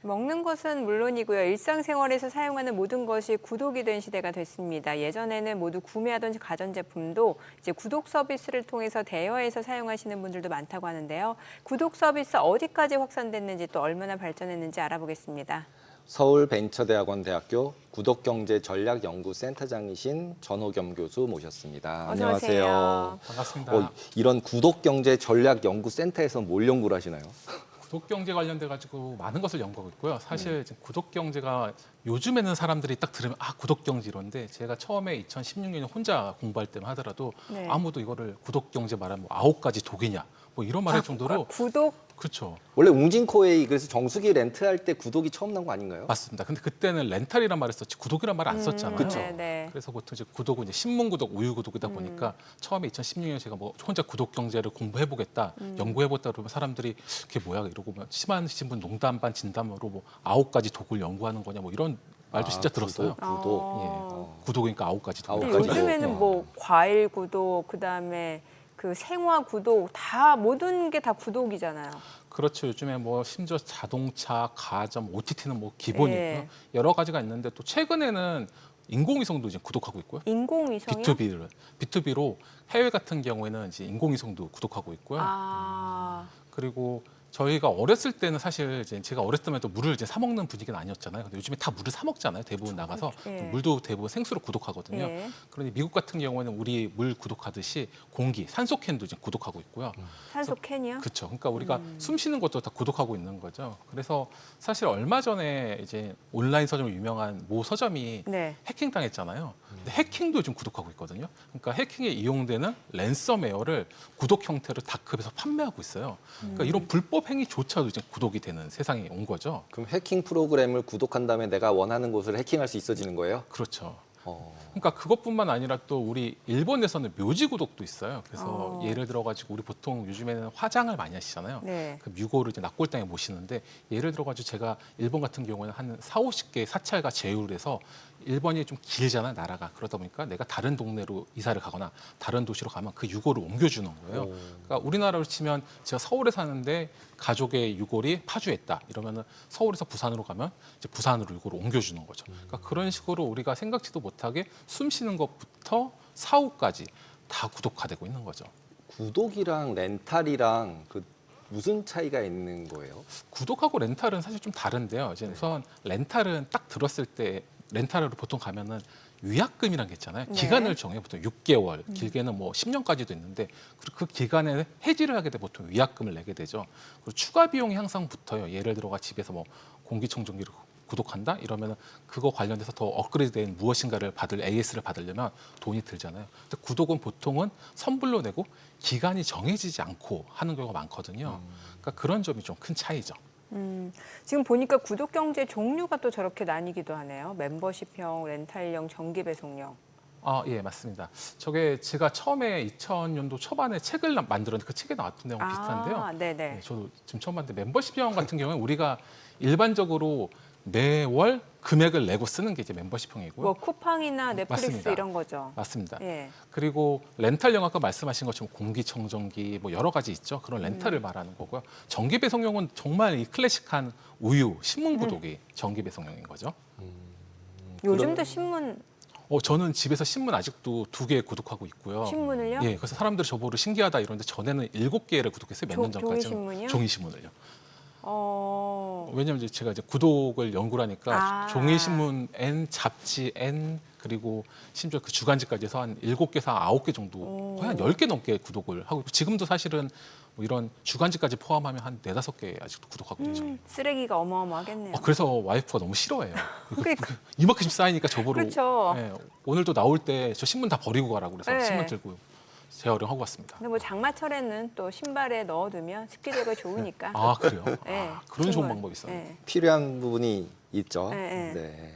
먹는 것은 물론이고요. 일상생활에서 사용하는 모든 것이 구독이 된 시대가 됐습니다. 예전에는 모두 구매하던 가전제품도 이제 구독 서비스를 통해서 대여해서 사용하시는 분들도 많다고 하는데요. 구독 서비스 어디까지 확산됐는지 또 얼마나 발전했는지 알아보겠습니다. 서울벤처대학원대학교 구독경제전략연구센터장이신 전호겸 교수 모셨습니다. 어서 안녕하세요. 오세요. 반갑습니다. 이런 구독경제전략연구센터에서 뭘 연구를 하시나요? 구독 경제 관련돼 가지고 많은 것을 연구하고 있고요. 사실 지금 구독 경제가 요즘에는 사람들이 딱 들으면 구독 경제 이런데 제가 처음에 2016년에 혼자 공부할 때만 하더라도 네. 아무도 이거를 구독 경제 말하면 뭐 9가지 독이냐 뭐 이런 말 할 정도로 구독? 그렇죠. 원래 웅진코웨이 그래서 정수기 렌트할 때 구독이 처음 나온 거 아닌가요? 맞습니다. 근데 그때는 렌탈이란 말을 썼지 구독이란 말을 안 썼잖아요. 그쵸. 네. 그래서 보통 이제 구독은 이제 신문 구독, 우유 구독이다 보니까 처음에 2016년에 제가 뭐 혼자 구독 경제를 공부해 보겠다, 연구해 보겠다 그러면 사람들이 그게 뭐야 이러고 뭐 심하신 분 농담 반 진담으로 뭐 9가지 독을 연구하는 거냐 뭐 이런 말도 진짜 들었어요. 구독. 예. 구독이니까 9가지 독. 근데 9가지. 요즘에는 네. 뭐 과일 구독, 그다음에 그 생화 구독 다 모든 게 다 구독이잖아요. 그렇죠. 요즘에 뭐 심지어 자동차, 가전, OTT는 뭐 기본이고요. 예. 여러 가지가 있는데 또 최근에는 인공위성도 이제 구독하고 있고요. 인공위성이요? B2B로 해외 같은 경우에는 이제 인공위성도 구독하고 있고요. 아, 그리고 저희가 어렸을 때는 사실 이제 제가 어렸을 때만 해도 물을 이제 사 먹는 분위기는 아니었잖아요. 근데 요즘에 다 물을 사 먹잖아요. 대부분 나가서 예. 물도 대부분 생수로 구독하거든요. 예. 그런데 미국 같은 경우에는 우리 물 구독하듯이 공기, 산소 캔도 이제 구독하고 있고요. 산소 캔이요? 그렇죠. 그러니까 우리가 숨 쉬는 것도 다 구독하고 있는 거죠. 그래서 사실 얼마 전에 이제 온라인 서점 유명한 모 서점이 네. 해킹 당했잖아요. 근데 해킹도 요즘 구독하고 있거든요. 그러니까 해킹에 이용되는 랜섬웨어를 구독 형태로 다크업에서 판매하고 있어요. 그러니까 이런 불법 행위조차도 이제 구독이 되는 세상이 온 거죠. 그럼 해킹 프로그램을 구독한 다음에 내가 원하는 곳을 해킹할 수 있어지는 거예요? 그렇죠. 어. 그러니까 그것뿐만 아니라 또 우리 일본에서는 묘지 구독도 있어요. 그래서 예를 들어 가지고 우리 보통 요즘에는 화장을 많이 하시잖아요. 네. 그 뮤고를 이제 납골당에 모시는데 예를 들어 가지고 제가 일본 같은 경우에는 한 4~50개 사찰과 제휴를 해서 일본이 좀 길잖아요, 나라가. 그러다 보니까 내가 다른 동네로 이사를 가거나 다른 도시로 가면 그 유골을 옮겨주는 거예요. 그러니까 우리나라로 치면 제가 서울에 사는데 가족의 유골이 파주에 있다. 이러면은 서울에서 부산으로 가면 이제 부산으로 유골을 옮겨주는 거죠. 그러니까 그런 식으로 우리가 생각지도 못하게 숨 쉬는 것부터 사후까지 다 구독화되고 있는 거죠. 구독이랑 렌탈이랑 그 무슨 차이가 있는 거예요? 구독하고 렌탈은 사실 좀 다른데요. 이제 우선 렌탈은 딱 들었을 때 렌탈을 보통 가면은 위약금이라는 게 있잖아요. 네. 기간을 정해 보통 6개월, 길게는 뭐 10년까지도 있는데 그 기간에 해지를 하게 돼 보통 위약금을 내게 되죠. 그리고 추가 비용이 항상 붙어요. 예를 들어가 집에서 뭐 공기청정기를 구독한다 이러면은 그거 관련돼서 더 업그레이드된 무엇인가를 AS를 받으려면 돈이 들잖아요. 근데 구독은 보통은 선불로 내고 기간이 정해지지 않고 하는 경우가 많거든요. 그러니까 그런 점이 좀 큰 차이죠. 지금 보니까 구독 경제 종류가 또 저렇게 나뉘기도 하네요. 멤버십형, 렌탈형, 정기 배송형. 예, 맞습니다. 저게 제가 처음에 2000년도 초반에 책을 만들었는데 그 책에 나왔던 내용 비슷한데요. 네네. 네, 저도 지금 처음 봤는데 멤버십형 같은 경우는 우리가 일반적으로 매월 금액을 내고 쓰는 게 이제 멤버십형이고요. 뭐 쿠팡이나 넷플릭스 맞습니다. 이런 거죠. 맞습니다. 예. 그리고 렌탈형 아까 말씀하신 것처럼 공기청정기 뭐 여러 가지 있죠. 그런 렌탈을 말하는 거고요. 정기 배송용은 정말 이 클래식한 우유, 신문 구독이 정기 배송용인 거죠. 요즘도 신문 저는 집에서 신문 아직도 2개 구독하고 있고요. 신문을요? 예, 그래서 사람들이 저보고 신기하다 이러는데 전에는 7개를 구독했어요. 몇 년 전까지. 종이신문이요? 종이신문을요. 어. 왜냐하면 이제 제가 이제 구독을 연구를 하니까 아. 종이신문 N, 잡지 N 그리고 심지어 그 주간지까지 해서 한 7개에서 9개 정도 거의 한 10개 넘게 구독을 하고 있고 지금도 사실은 뭐 이런 주간지까지 포함하면 한 4~5개 아직도 구독하고 있죠. 쓰레기가 어마어마하겠네요. 그래서 와이프가 너무 싫어해요. 그러니까. 이만큼 쌓이니까 저보러 그렇죠. 예, 오늘도 나올 때 저 신문 다 버리고 가라고 그래서 네. 신문 들고 재활용하고 왔습니다. 근데 뭐 장마철에는 또 신발에 넣어두면 습기제거 좋으니까. 그래요? 네, 그런 좋은 신문. 방법이 있어요. 네. 필요한 부분이 있죠. 네, 네. 네.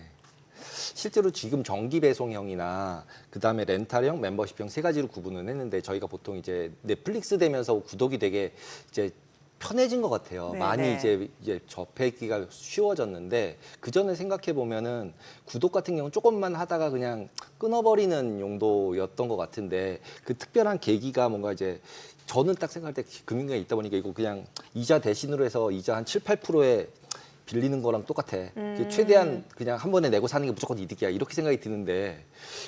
실제로 지금 정기 배송형이나 그다음에 렌탈형, 멤버십형 세 가지로 구분을 했는데 저희가 보통 이제 넷플릭스 되면서 구독이 되게 이제 편해진 것 같아요. 네, 많이 네. 이제 접하기가 쉬워졌는데 그 전에 생각해 보면은 구독 같은 경우는 조금만 하다가 그냥 끊어버리는 용도였던 것 같은데 그 특별한 계기가 뭔가 이제 저는 딱 생각할 때 금융계에 있다 보니까 이거 그냥 이자 대신으로 해서 이자 한 7~8%에 빌리는 거랑 똑같아. 최대한 그냥 한 번에 내고 사는 게 무조건 이득이야. 이렇게 생각이 드는데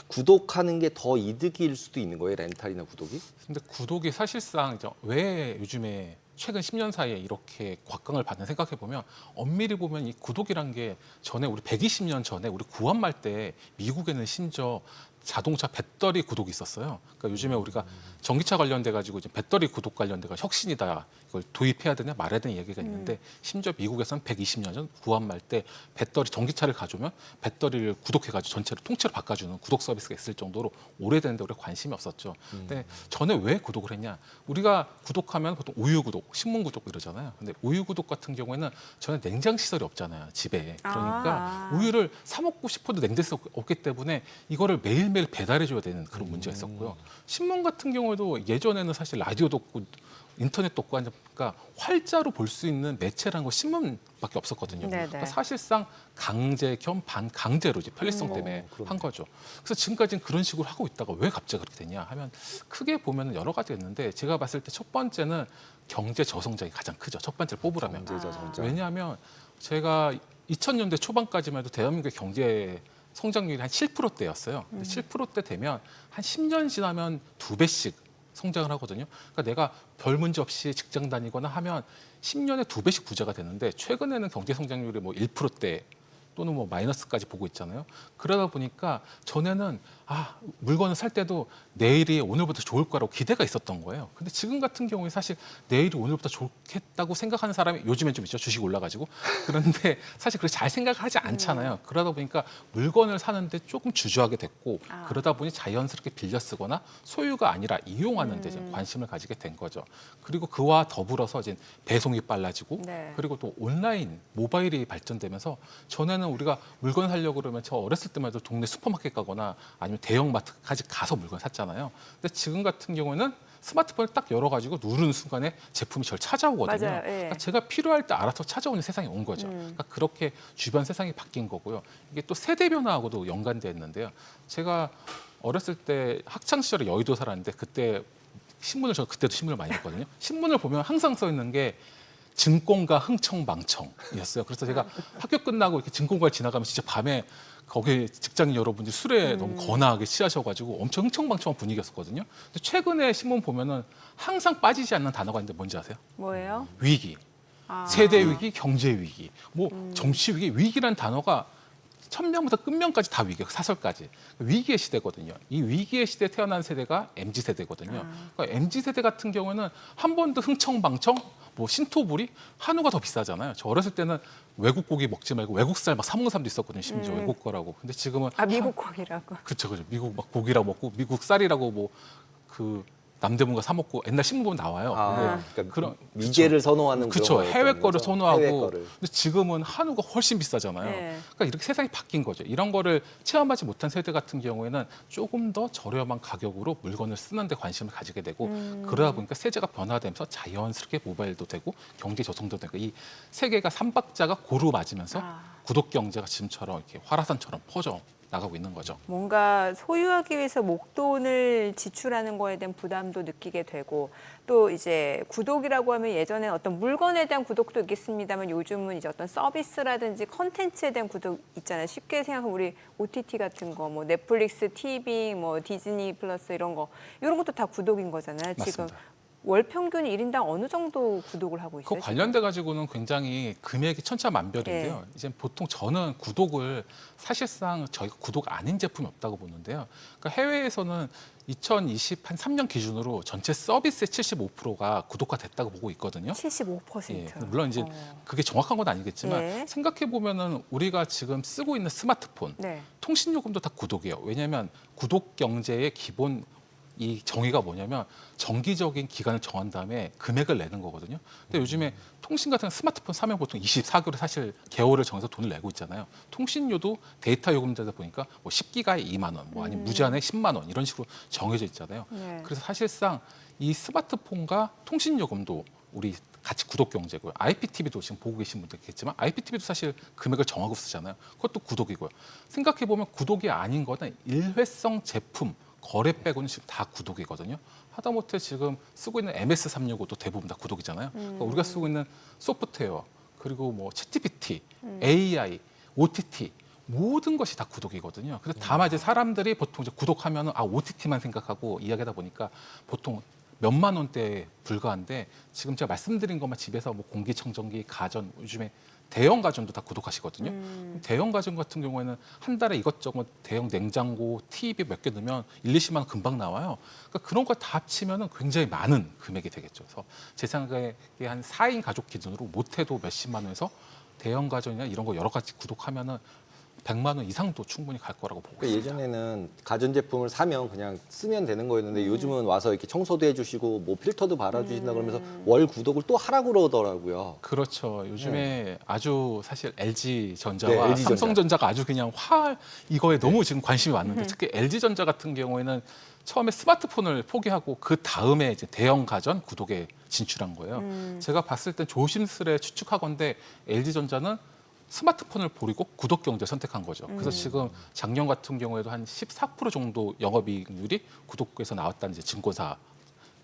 구독하는 게 더 이득일 수도 있는 거예요, 렌탈이나 구독이? 근데 구독이 사실상 이제 왜 요즘에 최근 10년 사이에 이렇게 곽강을 받는 생각해 보면 엄밀히 보면 이 구독이란 게 전에 우리 120년 전에 우리 구한말 때 미국에는 심지어 자동차 배터리 구독이 있었어요. 그러니까 요즘에 우리가 전기차 관련돼 가지고 이제 배터리 구독 관련돼가 혁신이다. 이걸 도입해야 되냐 말아야 되냐 얘기가 있는데 심지어 미국에서는 120년 전 구한말 때 배터리 전기차를 가져오면 배터리를 구독해 가지고 전체를 통째로 바꿔주는 구독 서비스가 있을 정도로 오래됐는데 우리가 관심이 없었죠. 근데 전에 왜 구독을 했냐? 우리가 구독하면 보통 우유 구독, 신문 구독 이러잖아요. 근데 우유 구독 같은 경우에는 전에 냉장 시설이 없잖아요, 집에. 그러니까 우유를 사 먹고 싶어도 냉장실이 없기 때문에 이거를 매일매일 배달해 줘야 되는 그런 문제가 있었고요. 신문 같은 경우에도 예전에는 사실 라디오도 없고 인터넷도 없고 하니까 활자로 볼 수 있는 매체라는 거 신문밖에 없었거든요. 네네. 그러니까 사실상 강제 겸 반강제로 이제 편리성 때문에 그렇네. 한 거죠. 그래서 지금까지는 그런 식으로 하고 있다가 왜 갑자기 그렇게 됐냐 하면 크게 보면 여러 가지가 있는데 제가 봤을 때 첫 번째는 경제 저성장이 가장 크죠. 첫 번째를 뽑으라면. 경제 저성장. 왜냐하면 제가 2000년대 초반까지만 해도 대한민국의 경제 성장률이 한 7%대였어요. 근데 7%대 되면 한 10년 지나면 2배씩 성장을 하거든요. 그러니까 내가 별 문제 없이 직장 다니거나 하면 10년에 2배씩 부자가 되는데 최근에는 경제 성장률이 뭐 1%대 또는 뭐 마이너스까지 보고 있잖아요. 그러다 보니까 전에는 물건을 살 때도 내일이 오늘보다 좋을 거라고 기대가 있었던 거예요. 근데 지금 같은 경우에 사실 내일이 오늘보다 좋겠다고 생각하는 사람이 요즘엔 좀 있죠. 주식 올라가지고. 그런데 사실 그렇게 잘 생각을 하지 않잖아요. 그러다 보니까 물건을 사는데 조금 주저하게 됐고 그러다 보니 자연스럽게 빌려 쓰거나 소유가 아니라 이용하는 데 이제 관심을 가지게 된 거죠. 그리고 그와 더불어서 이제 배송이 빨라지고 네. 그리고 또 온라인 모바일이 발전되면서 전에는 우리가 물건 사려고 그러면 저 어렸을 때만 해도 동네 슈퍼마켓 가거나 아니면 대형마트까지 가서 물건 샀잖아요. 근데 지금 같은 경우는 스마트폰을 딱 열어가지고 누르는 순간에 제품이 저를 찾아오거든요. 맞아요. 예. 그러니까 제가 필요할 때 알아서 찾아오는 세상이 온 거죠. 그러니까 그렇게 주변 세상이 바뀐 거고요. 이게 또 세대 변화하고도 연관되어 있는데요. 제가 어렸을 때 학창 시절에 여의도 살았는데 그때 저 그때도 신문을 많이 봤거든요. 신문을 보면 항상 써 있는 게 증권가 흥청망청이었어요. 그래서 제가 학교 끝나고 이렇게 증권가를 지나가면 진짜 밤에 거기 직장인 여러분들이 술에 너무 거나하게 취하셔가지고 엄청 흥청망청한 분위기였었거든요. 근데 최근에 신문 보면은 항상 빠지지 않는 단어가 있는데 뭔지 아세요? 뭐예요? 위기, 세대 위기, 경제 위기, 뭐 정치 위기, 위기라는 단어가 천명부터 끝명까지 다 위기예요. 사설까지. 위기의 시대거든요. 이 위기의 시대에 태어난 세대가 MZ세대거든요. 그러니까 MZ세대 같은 경우는 한 번도 흥청망청, 뭐 신토부리, 한우가 더 비싸잖아요. 저 어렸을 때는 외국 고기 먹지 말고 외국 살 막 사 먹는 사람도 있었거든요. 심지어 외국 거라고. 근데 지금은 미국 거기라고. 그쵸. 미국 막 고기라고 먹고 미국 쌀이라고 뭐 그 남대문가 사 먹고 옛날 신문 보면 나와요. 그러니까 그런 미제를 선호하는 그렇죠. 그런 해외 거였던 거를 거죠? 선호하고. 해외 거를. 근데 지금은 한우가 훨씬 비싸잖아요. 네. 그러니까 이렇게 세상이 바뀐 거죠. 이런 거를 체험하지 못한 세대 같은 경우에는 조금 더 저렴한 가격으로 물건을 쓰는 데 관심을 가지게 되고 그러다 보니까 세제가 변화되면서 자연스럽게 모바일도 되고 경제 저성도 되고 이 세계가 삼박자가 고루 맞으면서 구독 경제가 지금처럼 이렇게 화라산처럼 퍼져 나가고 있는 거죠. 뭔가 소유하기 위해서 목돈을 지출하는 거에 대한 부담도 느끼게 되고 또 이제 구독이라고 하면 예전에 어떤 물건에 대한 구독도 있겠습니다만 요즘은 이제 어떤 서비스라든지 컨텐츠에 대한 구독 있잖아요. 쉽게 생각하면 우리 OTT 같은 거, 뭐 넷플릭스, TV, 뭐 디즈니 플러스 이런 것도 다 구독인 거잖아요. 지금 맞습니다. 월 평균 1인당 어느 정도 구독을 하고 있어요? 그 관련돼 가지고는 굉장히 금액이 천차만별인데요. 이제 보통 저는 구독을 사실상 저희가 구독 아닌 제품이 없다고 보는데요. 그러니까 해외에서는 2023년 기준으로 전체 서비스의 75%가 구독화됐다고 보고 있거든요. 75%. 예, 물론 이제 그게 정확한 건 아니겠지만 네. 생각해 보면은 우리가 지금 쓰고 있는 스마트폰, 네. 통신요금도 다 구독이에요. 왜냐하면 구독 경제의 기본 이 정의가 뭐냐면 정기적인 기간을 정한 다음에 금액을 내는 거거든요. 근데 요즘에 통신 같은 스마트폰 사면 보통 24개월에 사실 개월을 정해서 돈을 내고 있잖아요. 통신료도 데이터 요금제다 보니까 뭐 10기가에 2만 원, 뭐 아니면 무제한에 10만 원 이런 식으로 정해져 있잖아요. 네. 그래서 사실상 이 스마트폰과 통신요금도 우리 같이 구독 경제고요. IPTV도 지금 보고 계신 분들 있겠지만 IPTV도 사실 금액을 정하고 쓰잖아요. 그것도 구독이고요. 생각해 보면 구독이 아닌 거는 일회성 제품 거래 빼고는 지금 다 구독이거든요. 하다못해 지금 쓰고 있는 MS365도 대부분 다 구독이잖아요. 그러니까 우리가 쓰고 있는 소프트웨어 그리고 뭐 챗GPT, AI, OTT 모든 것이 다 구독이거든요. 그래서 다만 이제 사람들이 보통 이제 구독하면은 OTT만 생각하고 이야기하다 보니까 보통 몇만 원대에 불과한데 지금 제가 말씀드린 것만 집에서 뭐 공기청정기, 가전 요즘에 대형 가전도 다 구독하시거든요. 대형 가전 같은 경우에는 한 달에 이것저것 대형 냉장고, TV 몇 개 넣으면 1, 20만 원 금방 나와요. 그러니까 그런 거 다 합치면은 굉장히 많은 금액이 되겠죠. 그래서 제 생각에 한 4인 가족 기준으로 못해도 몇십만 원에서 대형 가전이나 이런 거 여러 가지 구독하면은 100만 원 이상도 충분히 갈 거라고 보고 그러니까 있습니다. 예전에는 가전제품을 사면 그냥 쓰면 되는 거였는데 요즘은 와서 이렇게 청소도 해주시고 뭐 필터도 발아주신다 그러면서 월 구독을 또 하라고 그러더라고요. 그렇죠. 요즘에 아주 사실 LG전자와 네, LG 전자. 삼성전자가 아주 그냥 이거에 너무 지금 관심이 많은데 특히 LG전자 같은 경우에는 처음에 스마트폰을 포기하고 그 다음에 이제 대형 가전 구독에 진출한 거예요. 제가 봤을 땐 조심스레 추측하건데 LG전자는 스마트폰을 버리고 구독 경제 선택한 거죠. 그래서 지금 작년 같은 경우에도 한 14% 정도 영업이익률이 구독에서 나왔다는 이제 증권사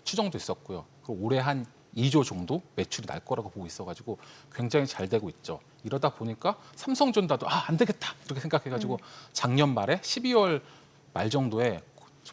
추정도 있었고요. 그리고 올해 한 2조 정도 매출이 날 거라고 보고 있어가지고 굉장히 잘 되고 있죠. 이러다 보니까 삼성전자도 안 되겠다 이렇게 생각해가지고 작년 말에 12월 말 정도에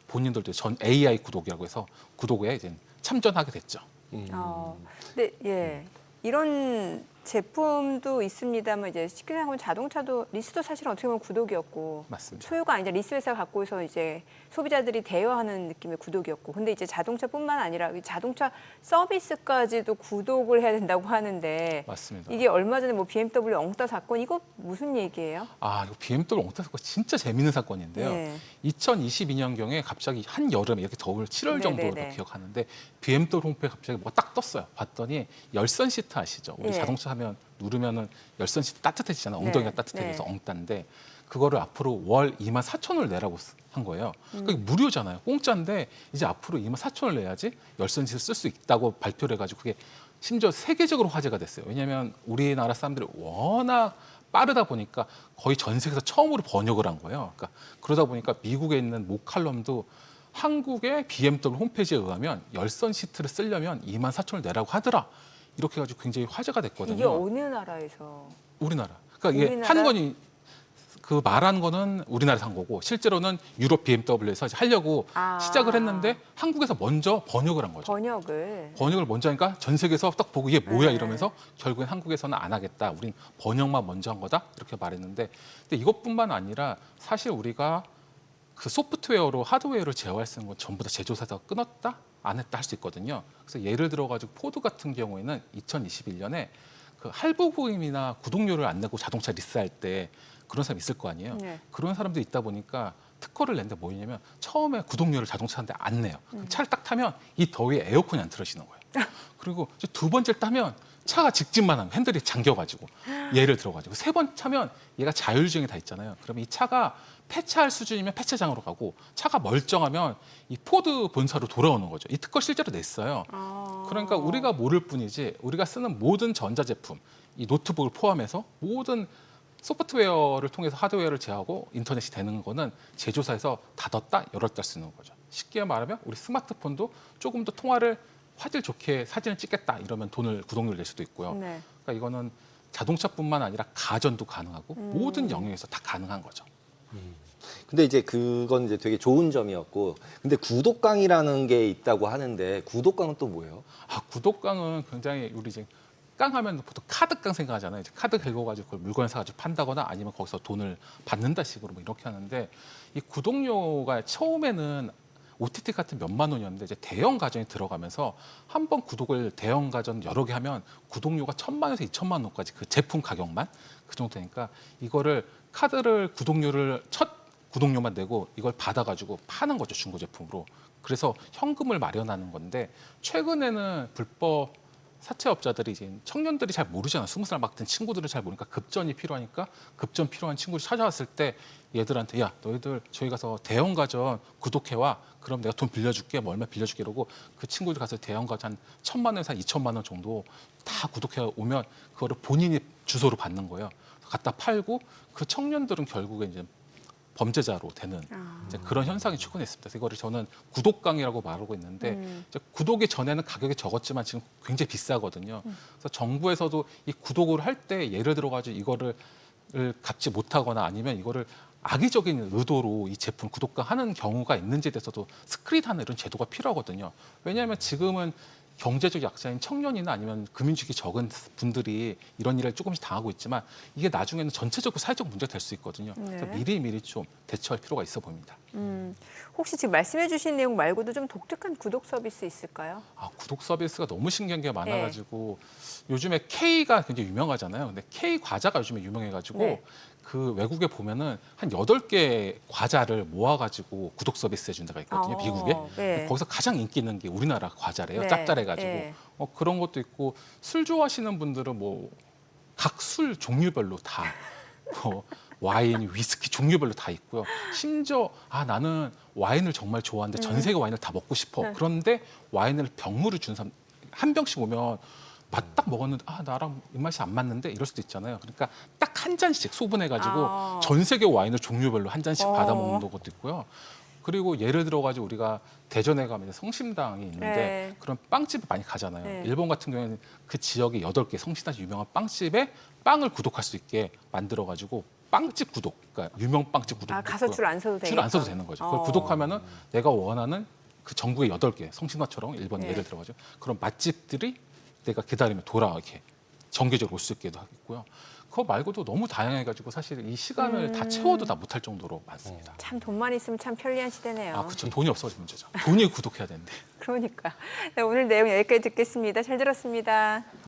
본인들도 전 AI 구독이라고 해서 구독에 이제 참전하게 됐죠. 근데 이런 제품도 있습니다만 이제 쉽게 생각하면 자동차도 리스도 사실 어떻게 보면 구독이었고 맞습니다. 소유가 아니라 리스 회사가 갖고 있어서 이제 소비자들이 대여하는 느낌의 구독이었고 근데 이제 자동차뿐만 아니라 이 자동차 서비스까지도 구독을 해야 된다고 하는데 맞습니다. 이게 얼마 전에 뭐 BMW 엉따 사건 이거 무슨 얘기예요? 이거 BMW 엉터 사건 진짜 재밌는 사건인데요. 네. 2022년경에 갑자기 한 여름에 이렇게 더울 7월 정도로 네네네. 기억하는데 BMW 홈페이지에 갑자기 뭐가 딱 떴어요. 봤더니 열선 시트 아시죠? 우리 예. 자동차 하면 누르면은 열선 시트 따뜻해지잖아요. 엉덩이가 네. 따뜻해져서 네. 엉따인데 그거를 앞으로 월 24,000원을 내라고 한 거예요. 그게 무료잖아요. 공짜인데 이제 앞으로 24,000원을 내야지 열선 시트 쓸 수 있다고 발표를 해가지고 그게 심지어 세계적으로 화제가 됐어요. 왜냐하면 우리나라 사람들이 워낙 빠르다 보니까 거의 전 세계에서 처음으로 번역을 한 거예요. 그러니까 그러다 보니까 미국에 있는 모칼럼도 한국의 BMW 홈페이지에 의하면 열선 시트를 쓰려면 24,000원을 내라고 하더라. 이렇게 해가지고 굉장히 화제가 됐거든요. 이게 어느 나라에서? 우리나라. 그러니까 이게 우리나라? 한 건이 그 말한 거는 우리나라에서 한 거고 실제로는 유럽 BMW에서 하려고 시작을 했는데 한국에서 먼저 번역을 한 거죠. 번역을 먼저 하니까 전 세계에서 딱 보고 이게 뭐야 네. 이러면서 결국엔 한국에서는 안 하겠다. 우린 번역만 먼저 한 거다. 이렇게 말했는데 근데 이것뿐만 아니라 사실 우리가 그 소프트웨어로 하드웨어를 제어할 수 있는 건 전부 다 제조사가 끊었다? 안 했다 할 수 있거든요. 그래서 예를 들어가지고 포드 같은 경우에는 2021년에 그 할부금이나 구독료를 안 내고 자동차 리스할 때 그런 사람 있을 거 아니에요. 네. 그런 사람들이 있다 보니까 특허를 냈는데 뭐냐면 처음에 구독료를 자동차한테 안 내요. 그럼 차를 딱 타면 이 더위에 에어컨이 안 틀어지는 거예요. 그리고 이제 두 번째를 타면 차가 직진만 하면 핸들이 잠겨가지고 얘를 들어가지고 세 번 차면 얘가 자율주행이 다 있잖아요. 그러면 이 차가 폐차할 수준이면 폐차장으로 가고 차가 멀쩡하면 이 포드 본사로 돌아오는 거죠. 이 특허 실제로 냈어요. 그러니까 우리가 모를 뿐이지 우리가 쓰는 모든 전자제품, 이 노트북을 포함해서 모든 소프트웨어를 통해서 하드웨어를 제어하고 인터넷이 되는 거는 제조사에서 닫았다 열었다 할 수 있는 거죠. 쉽게 말하면 우리 스마트폰도 조금 더 통화를 화질 좋게 사진을 찍겠다 이러면 구독료를 낼 수도 있고요. 네. 그러니까 이거는 자동차뿐만 아니라 가전도 가능하고 모든 영역에서 다 가능한 거죠. 근데 이제 그건 이제 되게 좋은 점이었고, 근데 구독강이라는 게 있다고 하는데 구독강은 또 뭐예요? 구독강은 굉장히 우리 이제 깡 하면 보통 카드깡 생각하잖아요. 이제 카드 긁어가지고 그걸 물건을 사가지고 판다거나 아니면 거기서 돈을 받는다 식으로 뭐 이렇게 하는데 이 구독료가 처음에는 OTT 같은 몇만 원이었는데 이제 대형 가전이 들어가면서 한 번 구독을 대형 가전 여러 개 하면 구독료가 1,000만 원에서 2,000만 원까지 그 제품 가격만 그 정도 되니까 이거를 카드를 구독료를 첫 구독료만 내고 이걸 받아가지고 파는 거죠 중고 제품으로. 그래서 현금을 마련하는 건데 최근에는 불법 사채업자들이 이제 청년들이 잘 모르잖아. 20살 막 된 친구들은 잘 모르니까 급전이 필요하니까 급전 필요한 친구를 찾아왔을 때 얘들한테 야 너희들 저희 가서 대형 가전 구독해와. 그럼 내가 돈 빌려줄게. 뭐 얼마 빌려줄게. 이러고 그 친구들 가서 대형 가전 한 1,000만 원에서 한 2,000만 원 정도 다 구독해 오면 그거를 본인이 주소로 받는 거예요. 갖다 팔고 그 청년들은 결국에 이제 범죄자로 되는 이제 그런 현상이 출현했습니다. 그래서 이거를 저는 구독강이라고 말하고 있는데 이제 구독이 전에는 가격이 적었지만 지금 굉장히 비싸거든요. 그래서 정부에서도 이 구독을 할 때 예를 들어가지고 이거를 갚지 못하거나 아니면 이거를 악의적인 의도로 이 제품 구독강 하는 경우가 있는지에 대해서도 스크린하는 이런 제도가 필요하거든요. 왜냐하면 지금은 경제적 약자인 청년이나 아니면 금융주기 적은 분들이 이런 일을 조금씩 당하고 있지만 이게 나중에는 전체적으로 사회적 문제가 될 수 있거든요. 그래서 네. 미리미리 좀 대처할 필요가 있어 보입니다. 혹시 지금 말씀해 주신 내용 말고도 좀 독특한 구독 서비스 있을까요? 구독 서비스가 너무 신기한 게 많아가지고 요즘에 K가 굉장히 유명하잖아요. 근데 K 과자가 요즘에 유명해가지고 네. 그 외국에 보면은 한 8개 과자를 모아가지고 구독 서비스 해준 데가 있거든요. 미국에. 네. 거기서 가장 인기 있는 게 우리나라 과자래요. 네. 짭짤해가지고. 네. 그런 것도 있고 술 좋아하시는 분들은 뭐 각 술 종류별로 다 뭐 와인, 위스키 종류별로 다 있고요. 심지어 나는 와인을 정말 좋아하는데 전 세계 와인을 다 먹고 싶어. 네. 그런데 와인을 병으로 준 사람 한 병씩 오면 맛 딱 먹었는데 나랑 입맛이 안 맞는데 이럴 수도 있잖아요. 그러니까 딱 한 잔씩 소분해가지고 전 세계 와인을 종류별로 한 잔씩 받아 먹는 것도 있고요. 그리고 예를 들어가지고 우리가 대전에 가면 이제 성심당이 있는데 네. 그런 빵집을 많이 가잖아요. 네. 일본 같은 경우에는 그 지역에 8개 성심당 유명한 빵집에 빵을 구독할 수 있게 만들어가지고 빵집 구독, 그러니까 유명 빵집 구독. 가서 줄 안 서도 되겠다. 줄 안 써도 되는 거죠. 그걸 구독하면은 내가 원하는 그 전국의 8개 성심당처럼 일본 네. 예를 들어가지고 그런 맛집들이 내가 기다리면 이렇게 정기적으로 올 수 있게도 하겠고요. 그거 말고도 너무 다양해가지고 사실 이 시간을 다 채워도 다 못할 정도로 많습니다. 참 돈만 있으면 참 편리한 시대네요. 그렇죠. 돈이 없어서 문제죠. 돈이 구독해야 되는데. 그러니까. 네, 오늘 내용 여기까지 듣겠습니다. 잘 들었습니다.